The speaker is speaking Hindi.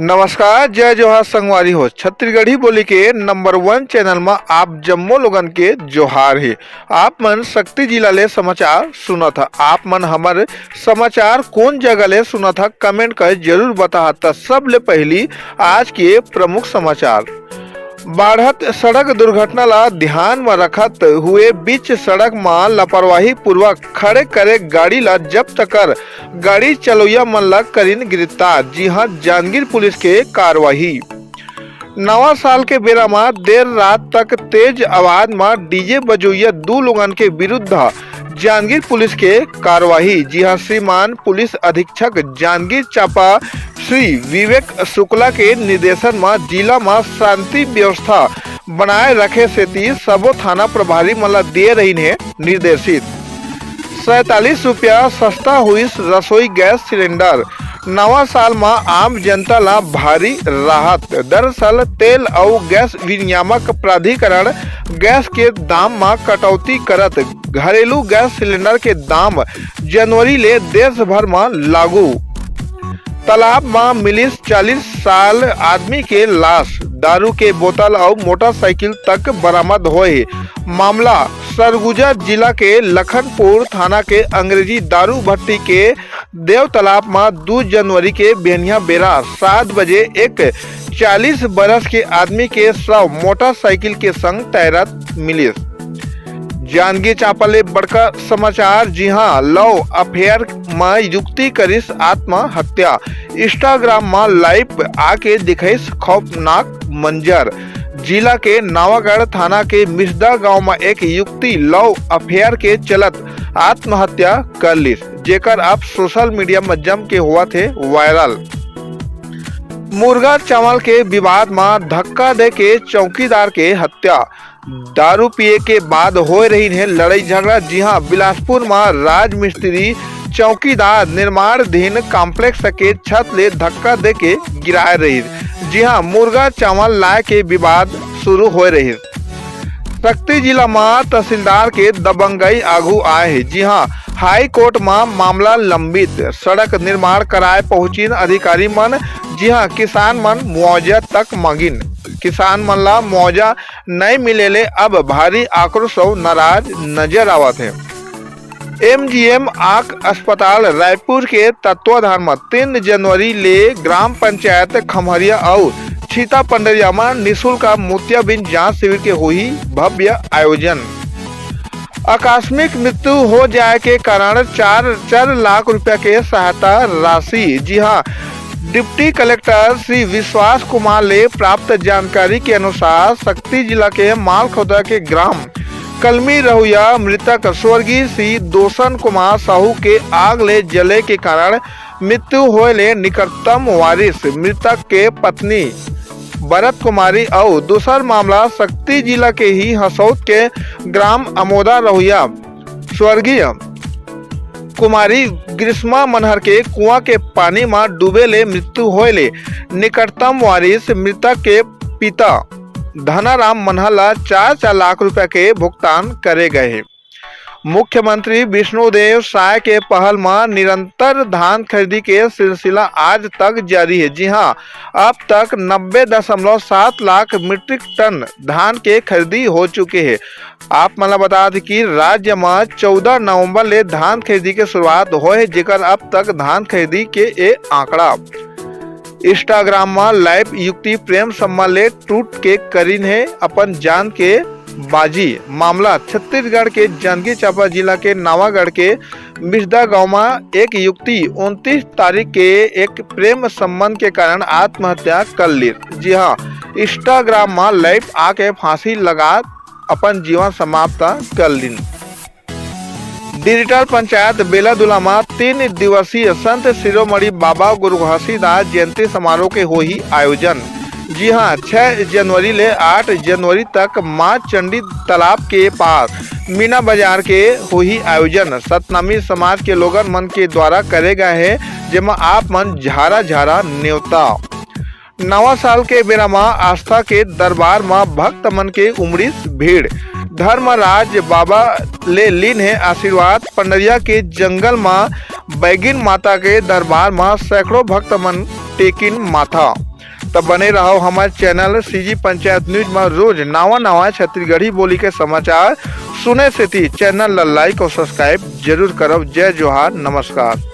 नमस्कार, जय जोहार संगवारी हो। छत्तीसगढ़ी बोली के नंबर 1 चैनल में आप जम्मो लोगन के जोहार है। आप मन शक्ति जिला ले समाचार सुना था। आप मन हमारे समाचार कौन जगह ले सुना था कमेंट कर जरूर बता। सब ले पहली आज के प्रमुख समाचार। बढ़त सड़क दुर्घटना ला ध्यान में रखत हुए बीच सड़क में लापरवाही पूर्वक खड़े करे गाड़ी ला जब्त कर गाड़ी चलैया मन ला करीन गिरफ्तार। जी हां, जांजगीर पुलिस के कार्रवाई। नवा साल के बेरा में देर रात तक तेज आवाज में डीजे बजोइया 2 लोगन के विरुद्ध जांजगीर पुलिस के कार्रवाई। जी हां, श्रीमान पुलिस अधीक्षक जांजगीर चांपा श्री विवेक शुक्ला के निर्देशन में जिला में शांति व्यवस्था बनाए रखे से सबो थाना प्रभारी मला दे रही है निर्देशित। 47 रुपया सस्ता हुई रसोई गैस सिलेंडर। नवा साल में आम जनता ला भारी राहत। दरअसल तेल और गैस विनियामक प्राधिकरण गैस के दाम में कटौती करत घरेलू गैस सिलेंडर के दाम जनवरी ले देश भर में लागू। तालाब में मिली 40 साल आदमी के लाश। दारू के बोतल और मोटरसाइकिल तक बरामद हुए। मामला सरगुजा जिला के लखनपुर थाना के अंग्रेजी दारू भट्टी के देव तालाब में 2 जनवरी के बिहनिया बेरा 7 बजे एक 40 बरस के आदमी के शव मोटरसाइकिल के संग तैरत मिली। जांजगीर चांपा ले बड़का समाचार। जी हां, लव अफेयर में युक्ति करिस आत्महत्या। इंस्टाग्राम में लाइव आके दिखाइस खौफनाक मंजर। जिला के नावागढ़ थाना के मिसदा गांव में एक युक्ति लव अफेयर के चलत आत्महत्या कर ली, जेकर अब सोशल मीडिया में जम के हुआ थे वायरल। मुर्गा चावल के विवाद में धक्का दे के चौकीदार के हत्या। दारू पिए के बाद हो रही है लड़ाई झगड़ा। जी हां, बिलासपुर में राज मिस्त्री चौकीदार निर्माणाधीन कॉम्प्लेक्स के छत ले धक्का दे के गिरा रही। जी हां, मुर्गा चावल लाए के विवाद शुरू हो रही। शक्ति जिला में तहसीलदार के दबंगई आगू आए है। जी हां, हाई कोर्ट में मामला लंबित। सड़क निर्माण कराए पहुंची अधिकारी मन। जी हां, किसान मन मुआवजा तक मांगिन। किसान मन ला मुआवजा नहीं मिले अब भारी आक्रोश और नाराज नजर आवत है। एमजीएम आंख अस्पताल रायपुर के तत्वाधान में 3 जनवरी ले ग्राम पंचायत खमहरिया और छीता पंडरिया में निःशुल्क मोतियाबिंद जांच शिविर के हुई भव्य आयोजन। आकस्मिक मृत्यु हो जाए के कारण 4 लाख रुपया के सहायता राशि। जी हां, डिप्टी कलेक्टर श्री विश्वास कुमार ले प्राप्त जानकारी के अनुसार शक्ति जिला के मालखोदा के ग्राम कलमी रहुया मृतक स्वर्गीय श्री दोसन कुमार साहू के आग ले जले के कारण मृत्यु होए ले निकटतम वारिस मृतक के पत्नी भरत कुमारी और दूसर मामला शक्ति जिला के ही हसौद के ग्राम अमोदा रहुया स्वर्गीय कुमारी ग्रीष्मा मनहर के कुआं के पानी में डूबे ले मृत्यु होए ले निकटतम वारिस मृतक के पिता धनाराम मनहर ला 4 लाख रुपया के भुगतान करे गए हैं। मुख्यमंत्री विष्णुदेव साय के पहल में निरंतर धान खरीदी के सिलसिला आज तक जारी है। जी हां, अब तक 90.7 लाख मीट्रिक टन धान के खरीदी हो चुके हैं। आप मला बता दें कि राज्य में 14 नवंबर ले धान खरीदी के शुरुआत हो है, जेकर अब तक धान खरीदी के ये आंकड़ा। इंस्टाग्राम में लाइव युक्ति प्रेम सम्मान ले टूट के करीन है अपन जान के बाजी। मामला छत्तीसगढ़ के जांजगीर चांपा जिला के नावागढ़ के मिसदा गांव में एक युक्ति 29 तारीख के एक प्रेम संबंध के कारण आत्महत्या कर ली। जी हां, इंस्टाग्राम में लाइव आके फांसी लगा अपन जीवन समाप्त कर ली। डिजिटल पंचायत बेलादुला में 3 दिवसीय संत शिरोमणि बाबा गुरु घासीदास जयंती समारोह के हुई आयोजन। जी हां, 6 जनवरी ले 8 जनवरी तक मां चंडी तालाब के पास मीना बाजार के हुई आयोजन। सतनामी समाज के लोगन मन के द्वारा करे गए हैं, जेमा आप मन झारा झारा न्योता। नवा साल के बेरा में आस्था के दरबार में भक्त मन के उमड़ी भीड़। धर्मराज बाबा ले लीन है आशीर्वाद। पंडरिया के जंगल में बैगिन माता के दरबार में सैकड़ों भक्त मन टेकिन माथा। तब बने रहो हमारे चैनल सीजी पंचायत न्यूज में रोज नवा छत्तीसगढ़ी बोली के समाचार सुने से थी। चैनल ला लाइक और सब्सक्राइब जरूर करो। जय जोहार, नमस्कार।